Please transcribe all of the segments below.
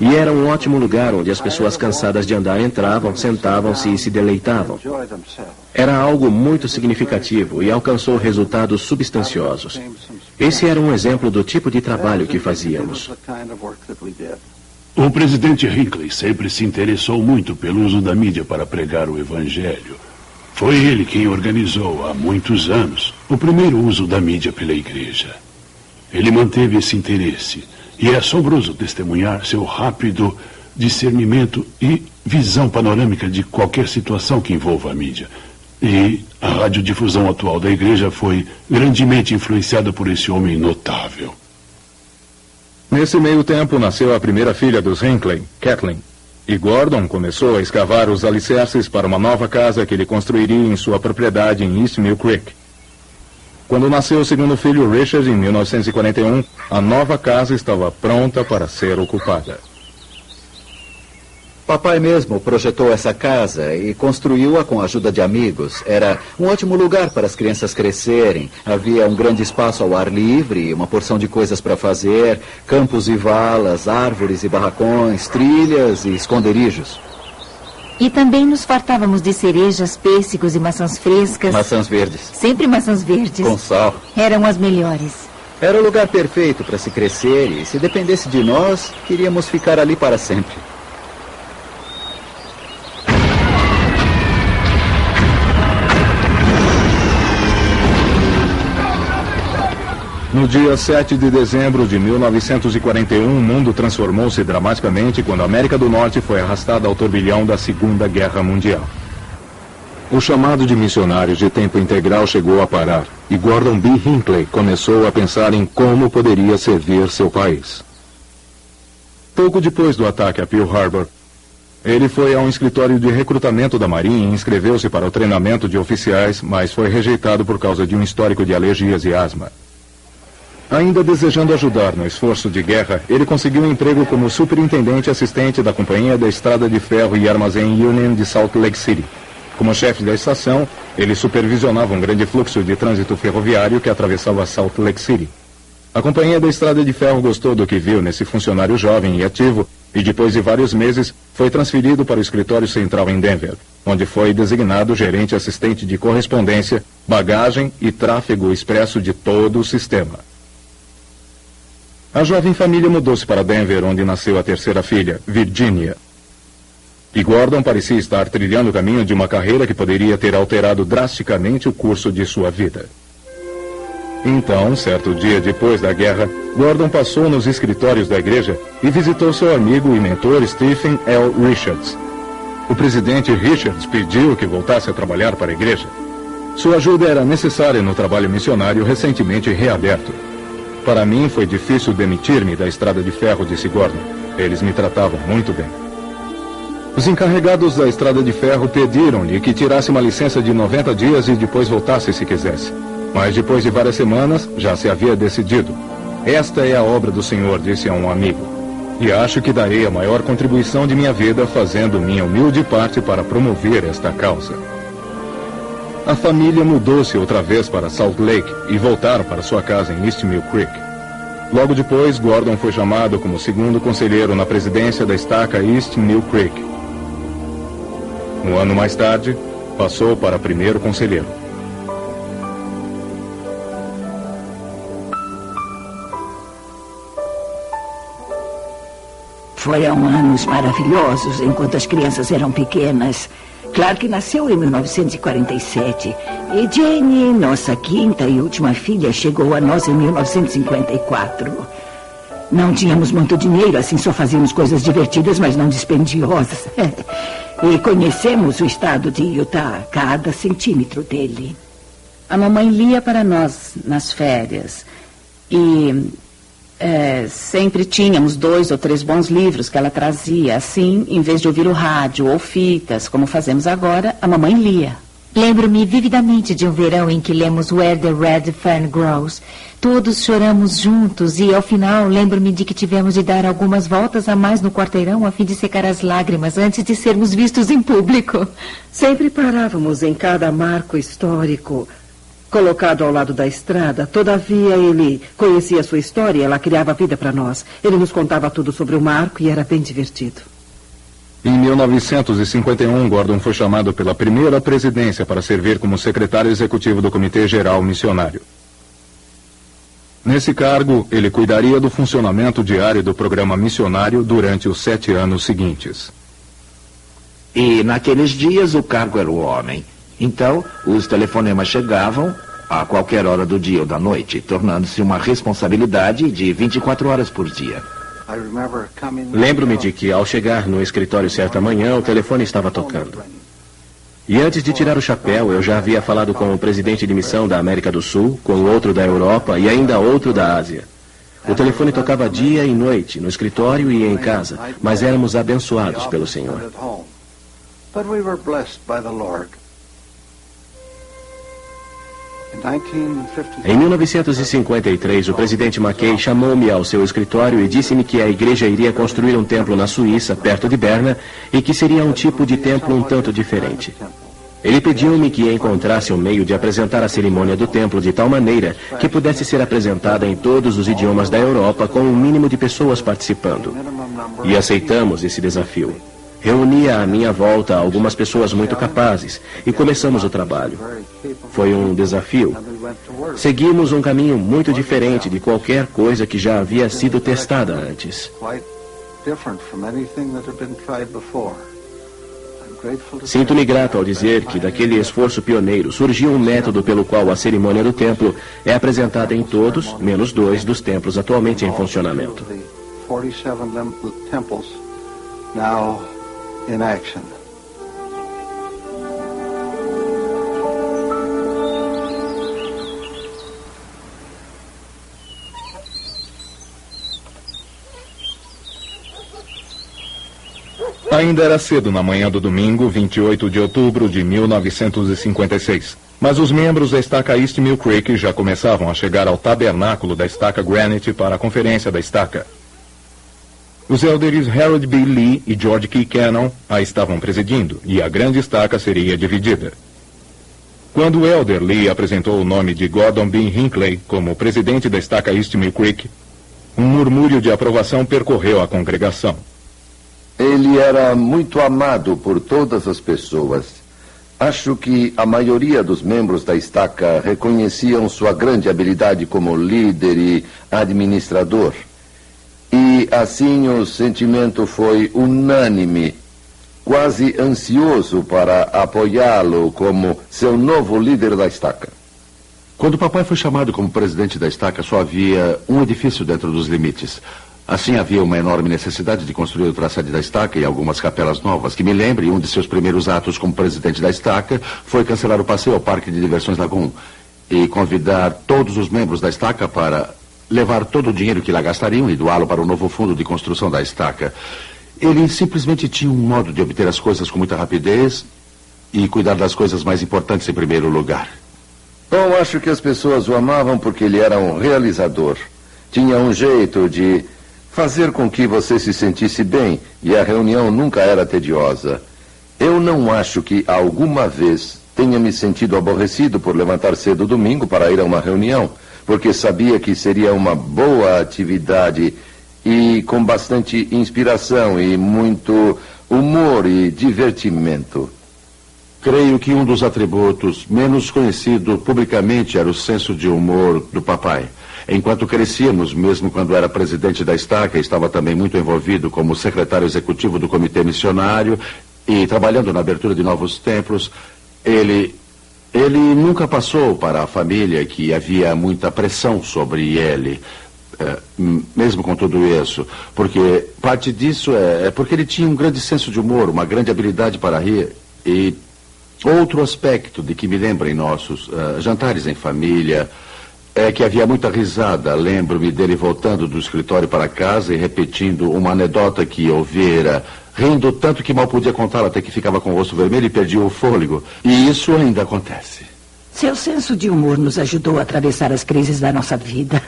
E era um ótimo lugar onde as pessoas cansadas de andar entravam, sentavam-se e se deleitavam. Era algo muito significativo e alcançou resultados substanciosos. Esse era um exemplo do tipo de trabalho que fazíamos. O presidente Hinckley sempre se interessou muito pelo uso da mídia para pregar o evangelho. Foi ele quem organizou, há muitos anos, o primeiro uso da mídia pela igreja. Ele manteve esse interesse, e é assombroso testemunhar seu rápido discernimento e visão panorâmica de qualquer situação que envolva a mídia. E a radiodifusão atual da igreja foi grandemente influenciada por esse homem notável. Nesse meio tempo, nasceu a primeira filha dos Hinckley, Kathleen. E Gordon começou a escavar os alicerces para uma nova casa que ele construiria em sua propriedade em East Mill Creek. Quando nasceu o segundo filho, Richard, em 1941, a nova casa estava pronta para ser ocupada. Papai mesmo projetou essa casa e construiu-a com a ajuda de amigos. Era um ótimo lugar para as crianças crescerem. Havia um grande espaço ao ar livre, uma porção de coisas para fazer, campos e valas, árvores e barracões, trilhas e esconderijos. E também nos fartávamos de cerejas, pêssegos e maçãs frescas. Maçãs verdes. Sempre maçãs verdes. Com sal. Eram as melhores. Era o lugar perfeito para se crescer e, se dependesse de nós, queríamos ficar ali para sempre. No dia 7 de dezembro de 1941, o mundo transformou-se dramaticamente quando a América do Norte foi arrastada ao turbilhão da Segunda Guerra Mundial. O chamado de missionários de tempo integral chegou a parar, e Gordon B. Hinckley começou a pensar em como poderia servir seu país. Pouco depois do ataque a Pearl Harbor, ele foi a um escritório de recrutamento da Marinha e inscreveu-se para o treinamento de oficiais, mas foi rejeitado por causa de um histórico de alergias e asma. Ainda desejando ajudar no esforço de guerra, ele conseguiu um emprego como superintendente assistente da Companhia da Estrada de Ferro e Armazém Union de Salt Lake City. Como chefe da estação, ele supervisionava um grande fluxo de trânsito ferroviário que atravessava Salt Lake City. A Companhia da Estrada de Ferro gostou do que viu nesse funcionário jovem e ativo, e depois de vários meses, foi transferido para o escritório central em Denver, onde foi designado gerente assistente de correspondência, bagagem e tráfego expresso de todo o sistema. A jovem família mudou-se para Denver, onde nasceu a terceira filha, Virginia. E Gordon parecia estar trilhando o caminho de uma carreira que poderia ter alterado drasticamente o curso de sua vida. Então, certo dia depois da guerra, Gordon passou nos escritórios da igreja e visitou seu amigo e mentor Stephen L. Richards. O presidente Richards pediu que voltasse a trabalhar para a igreja. Sua ajuda era necessária no trabalho missionário recentemente reaberto. Para mim foi difícil demitir-me da Estrada de Ferro, disse Gordon. Eles me tratavam muito bem. Os encarregados da Estrada de Ferro pediram-lhe que tirasse uma licença de 90 dias e depois voltasse se quisesse. Mas depois de várias semanas, já se havia decidido. Esta é a obra do Senhor, disse a um amigo. E acho que darei a maior contribuição de minha vida fazendo minha humilde parte para promover esta causa. A família mudou-se outra vez para Salt Lake e voltaram para sua casa em East Mill Creek. Logo depois, Gordon foi chamado como segundo conselheiro na presidência da estaca East Mill Creek. Um ano mais tarde, passou para primeiro conselheiro. Foram anos maravilhosos enquanto as crianças eram pequenas. Clark nasceu em 1947 e Jane, nossa quinta e última filha, chegou a nós em 1954. Não tínhamos muito dinheiro, assim só fazíamos coisas divertidas, mas não dispendiosas. E conhecemos o estado de Utah, cada centímetro dele. A mamãe lia para nós nas férias e sempre tínhamos 2 ou 3 bons livros que ela trazia. Assim, em vez de ouvir o rádio ou fitas, como fazemos agora, a mamãe lia. Lembro-me vividamente de um verão em que lemos Where the Red Fern Grows. Todos choramos juntos e, ao final, lembro-me de que tivemos de dar algumas voltas a mais no quarteirão a fim de secar as lágrimas antes de sermos vistos em público. Sempre parávamos em cada marco histórico, colocado ao lado da estrada. Todavia, ele conhecia a sua história e ela criava vida para nós. Ele nos contava tudo sobre o Marco e era bem divertido. Em 1951, Gordon foi chamado pela primeira presidência para servir como secretário executivo do Comitê Geral Missionário. Nesse cargo, ele cuidaria do funcionamento diário do programa missionário durante os 7 anos seguintes. E naqueles dias o cargo era o homem. Então, os telefonemas chegavam a qualquer hora do dia ou da noite, tornando-se uma responsabilidade de 24 horas por dia. Lembro-me de que, ao chegar no escritório certa manhã, o telefone estava tocando. E antes de tirar o chapéu, eu já havia falado com o presidente de missão da América do Sul, com outro da Europa e ainda outro da Ásia. O telefone tocava dia e noite, no escritório e em casa, mas éramos abençoados pelo Senhor. Em 1953, o presidente McKay chamou-me ao seu escritório e disse-me que a igreja iria construir um templo na Suíça, perto de Berna, e que seria um tipo de templo um tanto diferente. Ele pediu-me que encontrasse um meio de apresentar a cerimônia do templo de tal maneira que pudesse ser apresentada em todos os idiomas da Europa com um mínimo de pessoas participando. E aceitamos esse desafio. Reunia à minha volta algumas pessoas muito capazes e começamos o trabalho. Foi um desafio. Seguimos um caminho muito diferente de qualquer coisa que já havia sido testada antes. Sinto-me grato ao dizer que daquele esforço pioneiro surgiu um método pelo qual a cerimônia do templo é apresentada em todos, menos 2 dos templos atualmente em funcionamento. In action. Ainda era cedo na manhã do domingo, 28 de outubro de 1956. Mas os membros da estaca East Mill Creek já começavam a chegar ao tabernáculo da estaca Granite para a conferência da estaca. Os élderes Harold B. Lee e George K. Cannon a estavam presidindo, e a grande estaca seria dividida. Quando o élder Lee apresentou o nome de Gordon B. Hinckley como presidente da estaca East Mill Creek, um murmúrio de aprovação percorreu a congregação. Ele era muito amado por todas as pessoas. Acho que a maioria dos membros da estaca reconheciam sua grande habilidade como líder e administrador. E assim o sentimento foi unânime, quase ansioso para apoiá-lo como seu novo líder da estaca. Quando o papai foi chamado como presidente da estaca, só havia um edifício dentro dos limites. Assim, havia uma enorme necessidade de construir outra sede da estaca e algumas capelas novas. Que me lembre, um de seus primeiros atos como presidente da estaca foi cancelar o passeio ao Parque de Diversões Lagoon e convidar todos os membros da estaca para levar todo o dinheiro que lá gastariam e doá-lo para o novo fundo de construção da estaca. Ele simplesmente tinha um modo de obter as coisas com muita rapidez e cuidar das coisas mais importantes em primeiro lugar. Bom, acho que as pessoas o amavam porque ele era um realizador. Tinha um jeito de fazer com que você se sentisse bem e a reunião nunca era tediosa. Eu não acho que alguma vez tenha me sentido aborrecido por levantar cedo domingo para ir a uma reunião, porque sabia que seria uma boa atividade e com bastante inspiração e muito humor e divertimento. Creio que um dos atributos menos conhecido publicamente era o senso de humor do papai. Enquanto crescíamos, mesmo quando era presidente da estaca, estava também muito envolvido como secretário executivo do comitê missionário e trabalhando na abertura de novos templos. Ele nunca passou para a família que havia muita pressão sobre ele, mesmo com tudo isso, porque parte disso é porque ele tinha um grande senso de humor, uma grande habilidade para rir. E outro aspecto de que me lembro em nossos jantares em família é que havia muita risada. Lembro-me dele voltando do escritório para casa e repetindo uma anedota que ouvira, rindo tanto que mal podia contá-la, até que ficava com o rosto vermelho e perdia o fôlego. E isso ainda acontece. Seu senso de humor nos ajudou a atravessar as crises da nossa vida.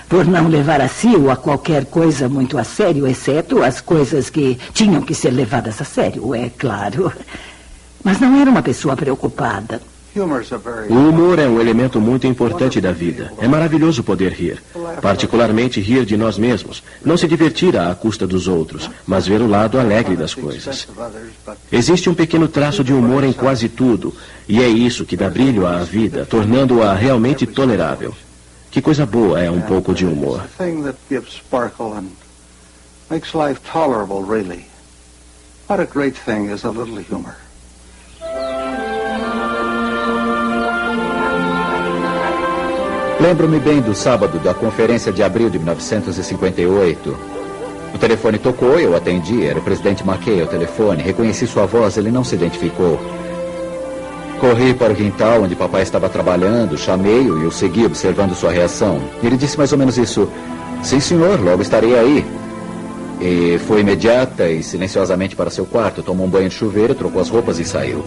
Por não levar a si ou a qualquer coisa muito a sério, exceto as coisas que tinham que ser levadas a sério, é claro. Mas não era uma pessoa preocupada. O humor é um elemento muito importante da vida. É maravilhoso poder rir. Particularmente rir de nós mesmos. Não se divertir à custa dos outros, mas ver o lado alegre das coisas. Existe um pequeno traço de humor em quase tudo, e é isso que dá brilho à vida, tornando-a realmente tolerável. Que coisa boa é um pouco de humor. What a great thing is a little humor. Lembro-me bem do sábado da conferência de abril de 1958. O telefone tocou, eu atendi, era o presidente McKay ao telefone. Reconheci sua voz, ele não se identificou. Corri para o quintal onde papai estava trabalhando, chamei-o e o segui observando sua reação. Ele disse mais ou menos isso: "Sim, senhor, logo estarei aí." E foi imediata e silenciosamente para seu quarto, tomou um banho de chuveiro, trocou as roupas e saiu.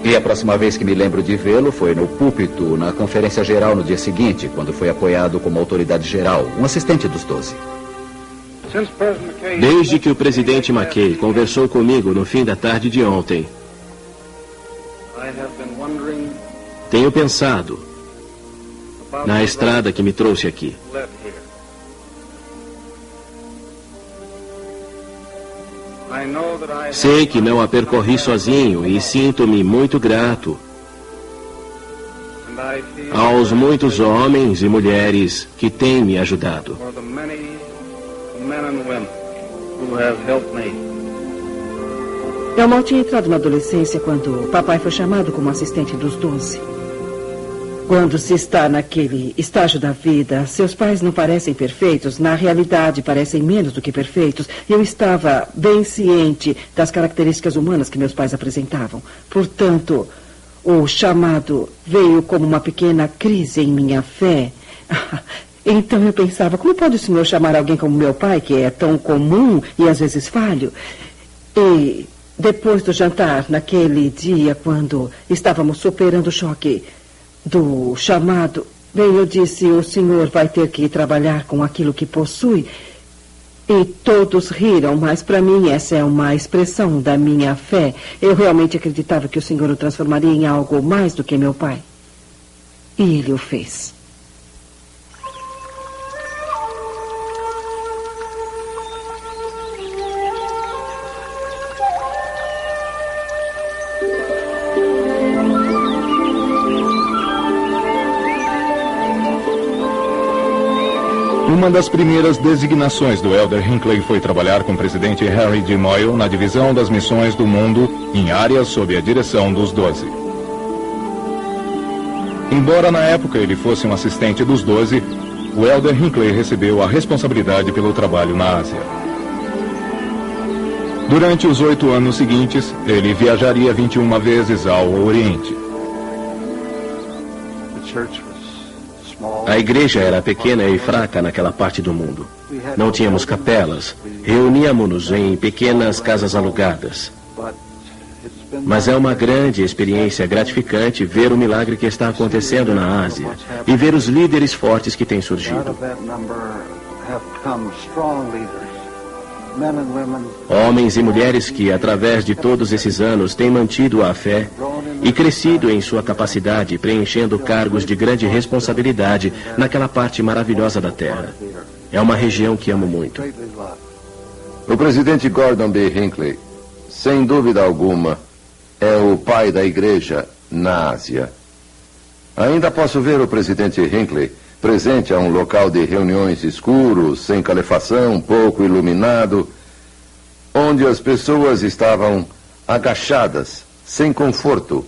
E a próxima vez que me lembro de vê-lo foi no púlpito, na conferência geral no dia seguinte, quando foi apoiado como autoridade geral, um assistente dos 12. Desde que o presidente McKay conversou comigo no fim da tarde de ontem, tenho pensado na estrada que me trouxe aqui. Sei que não a percorri sozinho e sinto-me muito grato aos muitos homens e mulheres que têm me ajudado. Eu mal tinha entrado na adolescência quando papai foi chamado como assistente dos 12. Quando se está naquele estágio da vida, seus pais não parecem perfeitos, na realidade parecem menos do que perfeitos. Eu estava bem ciente das características humanas que meus pais apresentavam. Portanto, o chamado veio como uma pequena crise em minha fé. Então eu pensava, como pode o senhor chamar alguém como meu pai, que é tão comum e às vezes falho? E depois do jantar, naquele dia, quando estávamos superando o choque do chamado, bem, eu disse: o senhor vai ter que trabalhar com aquilo que possui. E todos riram, mas para mim essa é uma expressão da minha fé. Eu realmente acreditava que o senhor o transformaria em algo mais do que meu pai. E ele o fez. Uma das primeiras designações do Elder Hinckley foi trabalhar com o presidente Harry D. Moyle na divisão das missões do mundo em áreas sob a direção dos 12. Embora na época ele fosse um assistente dos 12, o Elder Hinckley recebeu a responsabilidade pelo trabalho na Ásia. Durante os 8 anos seguintes, ele viajaria 21 vezes ao Oriente. A igreja era pequena e fraca naquela parte do mundo. Não tínhamos capelas. Reuníamos-nos em pequenas casas alugadas. Mas é uma grande experiência gratificante ver o milagre que está acontecendo na Ásia e ver os líderes fortes que têm surgido. Homens e mulheres que, através de todos esses anos, têm mantido a fé e crescido em sua capacidade, preenchendo cargos de grande responsabilidade naquela parte maravilhosa da Terra. É uma região que amo muito. O presidente Gordon B. Hinckley, sem dúvida alguma, é o pai da igreja na Ásia. Ainda posso ver o presidente Hinckley presente a um local de reuniões escuro, sem calefação, pouco iluminado, onde as pessoas estavam agachadas, sem conforto,